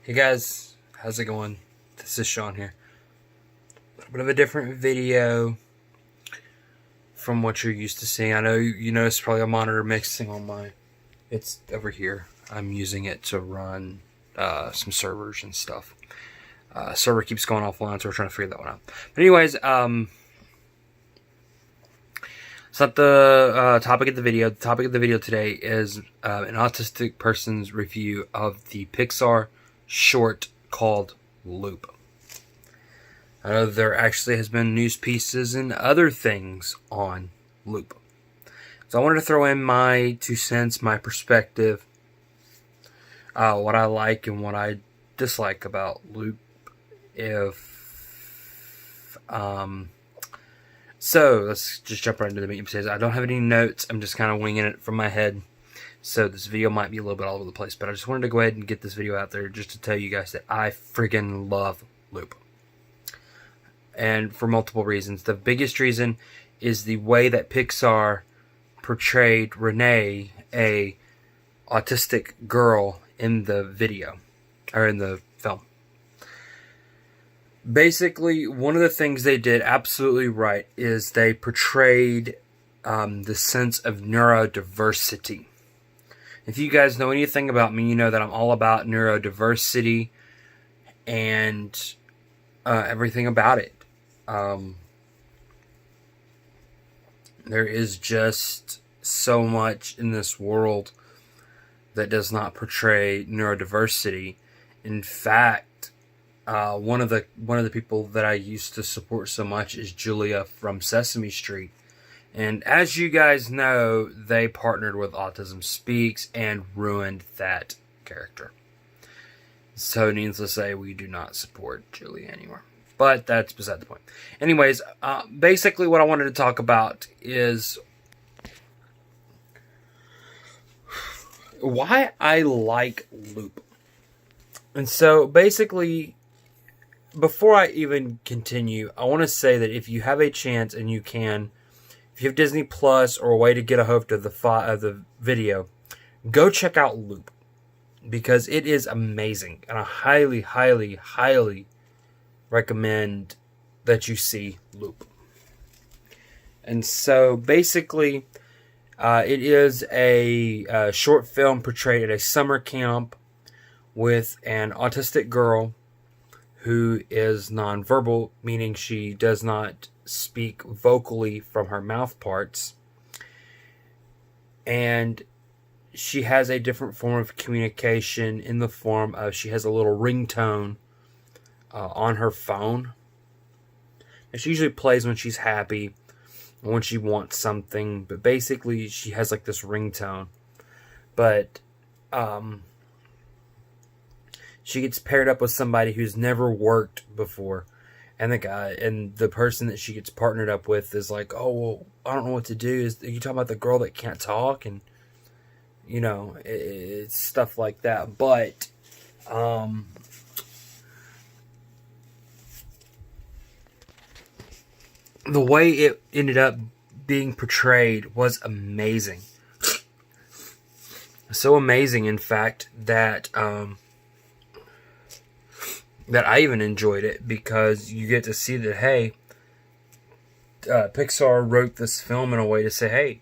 Hey guys, how's it going? This is Sean here. A little bit of a different video from what you're used to seeing. I know you noticed probably a monitor mixing on my... It's over here. I'm using it to run some servers and stuff. Server keeps going offline, so we're trying to figure that one out. But anyways, it's not the topic of the video. The topic of the video today is an autistic person's review of the Pixar short called Loop. I know there actually has been news pieces and other things on Loop. So I wanted to throw in my 2 cents, my perspective, what I like and what I dislike about Loop. So let's just jump right into the meat and potatoes. I don't have any notes. I'm just kind of winging it from my head. So this video might be a little bit all over the place, but I just wanted to go ahead and get this video out there just to tell you guys that I friggin' love Loop. And for multiple reasons. The biggest reason is the way that Pixar portrayed Renee, a autistic girl, in the video, or in the film. Basically, one of the things they did absolutely right is they portrayed the sense of neurodiversity. If you guys know anything about me, you know that I'm all about neurodiversity and everything about it. There is just so much in this world that does not portray neurodiversity. In fact, one of the people that I used to support so much is Julia from Sesame Street. And as you guys know, they partnered with Autism Speaks and ruined that character. So needless to say, we do not support Julia anymore. But that's beside the point. Anyways, basically what I wanted to talk about is why I like Loop. And so basically, before I even continue, I want to say that if you have a chance and you can, if you have Disney Plus or a way to get a hold of the video, go check out Loop, because it is amazing, and I highly, highly, highly recommend that you see Loop. And so basically, it is a short film portrayed at a summer camp with an autistic girl who is nonverbal, meaning she does not speak vocally from her mouth parts. And she has a different form of communication in the form of she has a little ringtone on her phone. And she usually plays when she's happy, when she wants something. But basically, she has like this ringtone. But she gets paired up with somebody who's never worked before. And the person that she gets partnered up with is like, oh, well, I don't know what to do. Are you talking about the girl that can't talk? And, you know, it's stuff like that. But, the way it ended up being portrayed was amazing. So amazing, in fact, that I even enjoyed it, because you get to see that, hey, Pixar wrote this film in a way to say, hey,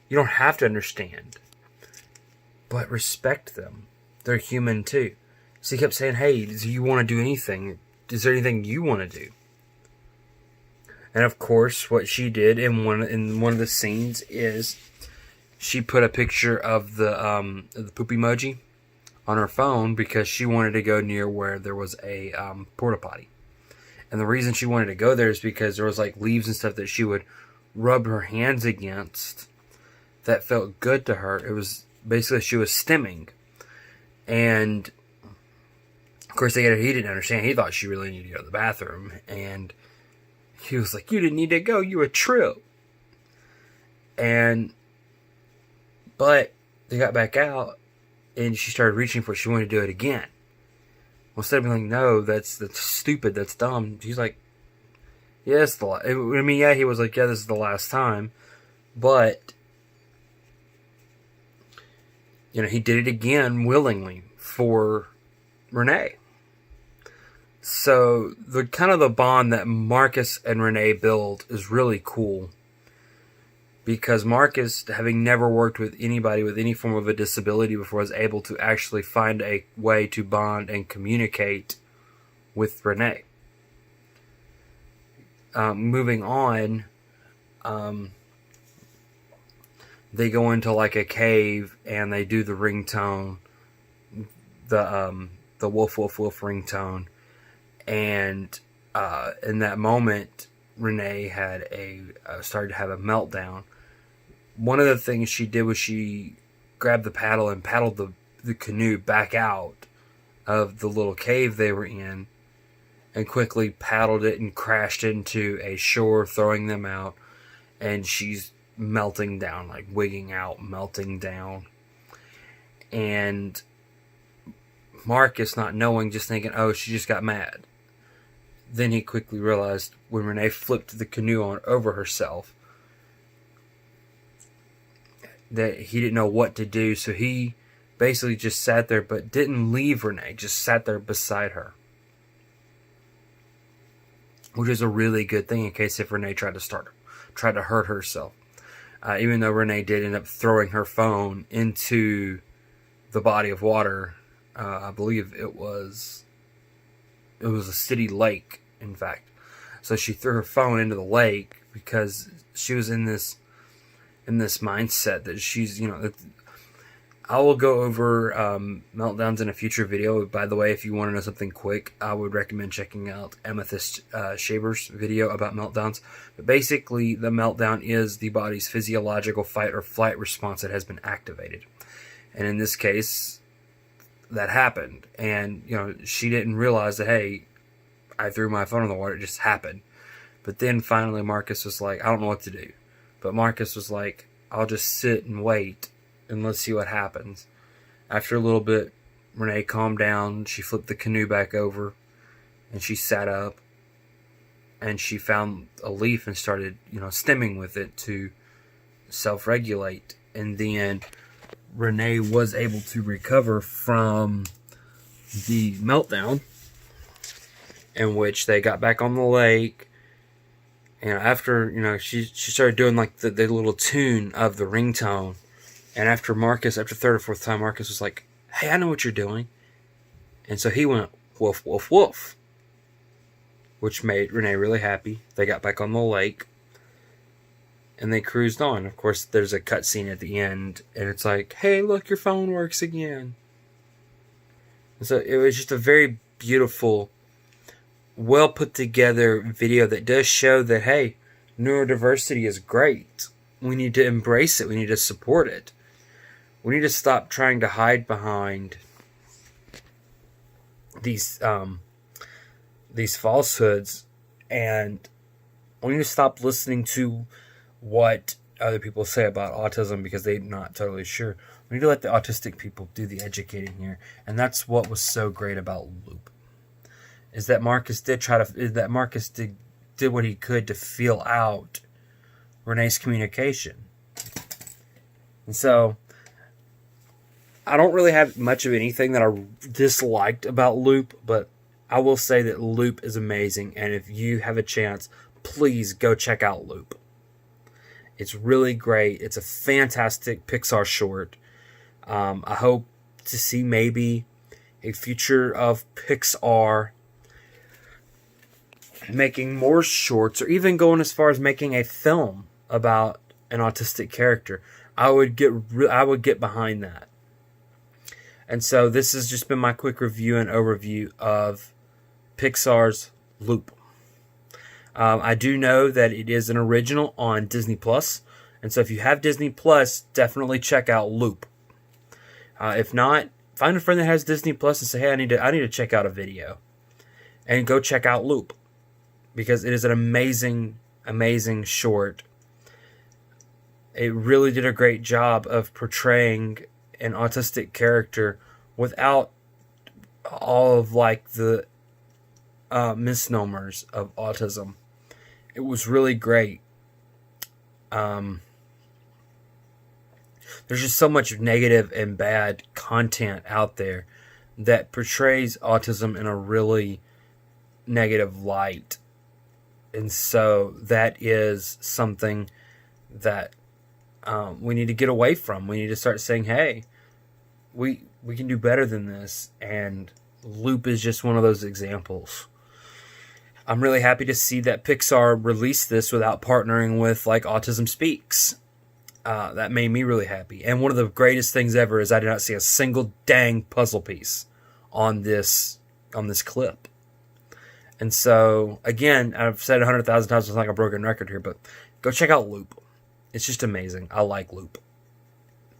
you don't have to understand, but respect them. They're human too. So he kept saying, hey, do you want to do anything? Is there anything you want to do? And of course, what she did in one of the scenes is she put a picture of the poop emoji on her phone, because she wanted to go near where there was a porta potty. And the reason she wanted to go there is because there was like leaves and stuff that she would rub her hands against that felt good to her. It was basically, she was stimming. And of course, he didn't understand. He thought she really needed to go to the bathroom. And he was like, you didn't need to go. You were trill. But they got back out, and she started reaching for it. She wanted to do it again. Well, instead of being like, no, that's stupid, that's dumb. She's like, yeah, it's the last. I mean, yeah, he was like, yeah, this is the last time. But, you know, he did it again willingly for Renee. So the kind of the bond that Marcus and Renee build is really cool, because Marcus, having never worked with anybody with any form of a disability before, was able to actually find a way to bond and communicate with Renee. Moving on, they go into like a cave and they do the ringtone, the woof woof woof ringtone, and in that moment, Renee had started to have a meltdown. One of the things she did was she grabbed the paddle and paddled the canoe back out of the little cave they were in, and quickly paddled it and crashed into a shore, throwing them out. And she's melting down, like wigging out, melting down. And Marcus, not knowing, just thinking, oh, she just got mad. Then he quickly realized when Renee flipped the canoe on over herself that he didn't know what to do. So he basically just sat there, but didn't leave Renee, just sat there beside her. Which is a really good thing in case if Renee tried to hurt herself. Even though Renee did end up throwing her phone into the body of water. I believe it was a city lake, in fact. So she threw her phone into the lake because she was in this mindset that she's, I will go over meltdowns in a future video. By the way, if you want to know something quick, I would recommend checking out Amethyst Shaber's video about meltdowns. But basically, the meltdown is the body's physiological fight or flight response that has been activated. And in this case, that happened. And, she didn't realize that, hey, I threw my phone in the water. It just happened. But then finally Marcus was like, I don't know what to do. But Marcus was like, I'll just sit and wait and let's see what happens. After a little bit, Renee calmed down. She flipped the canoe back over and she sat up and she found a leaf and started, stemming with it to self-regulate. And then Renee was able to recover from the meltdown, in which they got back on the lake. And after, she started doing like the little tune of the ringtone. And after third or fourth time, Marcus was like, hey, I know what you're doing. And so he went, woof, woof, woof. Which made Renee really happy. They got back on the lake. And they cruised on. Of course, there's a cutscene at the end. And it's like, hey, look, your phone works again. And so it was just a very beautiful, well put together video that does show that, hey, neurodiversity is great. We need to embrace it. We need to support it. We need to stop trying to hide behind these falsehoods, and we need to stop listening to what other people say about autism because they're not totally sure. We need to let the autistic people do the educating here, and that's what was so great about Loop. Is that Marcus did did what he could to feel out Renee's communication. And so I don't really have much of anything that I disliked about Loop, but I will say that Loop is amazing, and if you have a chance, please go check out Loop. It's really great. It's a fantastic Pixar short. I hope to see maybe a future of Pixar making more shorts, or even going as far as making a film about an autistic character. I would get behind that. And so this has just been my quick review and overview of Pixar's Loop. I do know that it is an original on Disney Plus, and so if you have Disney Plus, definitely check out Loop. If not, find a friend that has Disney Plus and say, hey, I need to check out a video, and go check out Loop, because it is an amazing, amazing short. It really did a great job of portraying an autistic character without all of like the misnomers of autism. It was really great. There's just so much negative and bad content out there that portrays autism in a really negative light. And so that is something that we need to get away from. We need to start saying, hey, we can do better than this. And Loop is just one of those examples. I'm really happy to see that Pixar released this without partnering with like Autism Speaks. That made me really happy. And one of the greatest things ever is I did not see a single dang puzzle piece on this clip. And so, again, I've said 100,000 times, it's like a broken record here, but go check out Loop. It's just amazing. I like Loop.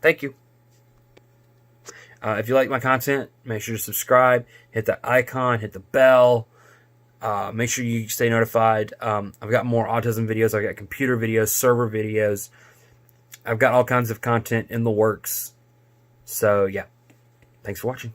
Thank you. If you like my content, make sure to subscribe, hit that icon, hit the bell. Make sure you stay notified. I've got more autism videos. I've got computer videos, server videos. I've got all kinds of content in the works. So, yeah. Thanks for watching.